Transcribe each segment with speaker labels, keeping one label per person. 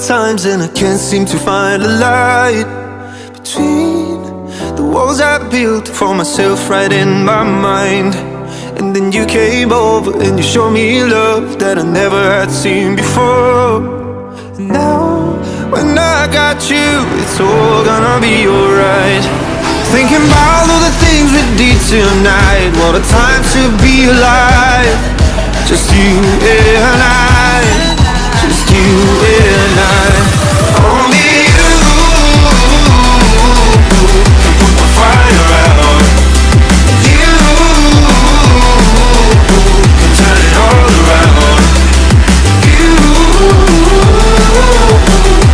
Speaker 1: times and I can't seem to find a light between the walls I built for myself right in my mind. And then you came over and you showed me love that I never had seen before. And now, when I got you, it's all gonna be alright. Thinking about all the things we did tonight. What a time to be alive. Just you and I. Just you and I. Only you can put the fire out. You can turn it all around. You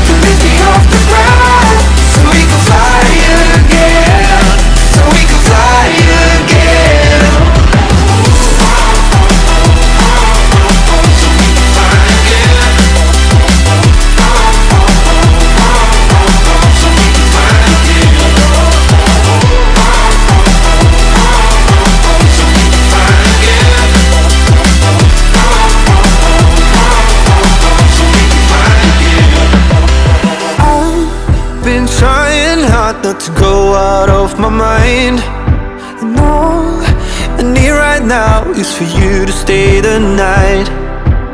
Speaker 1: can lift me off the ground, so we can fly again. So we can fly again. Trying hard not to go out of my mind. And all I need right now is for you to stay the night.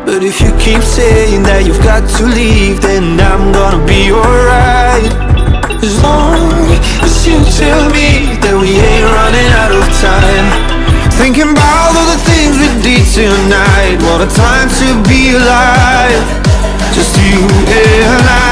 Speaker 1: But if you keep saying that you've got to leave, then I'm gonna be alright. As long as you tell me that we ain't running out of time. Thinking about all the things we did tonight. What a time to be alive. Just you and I.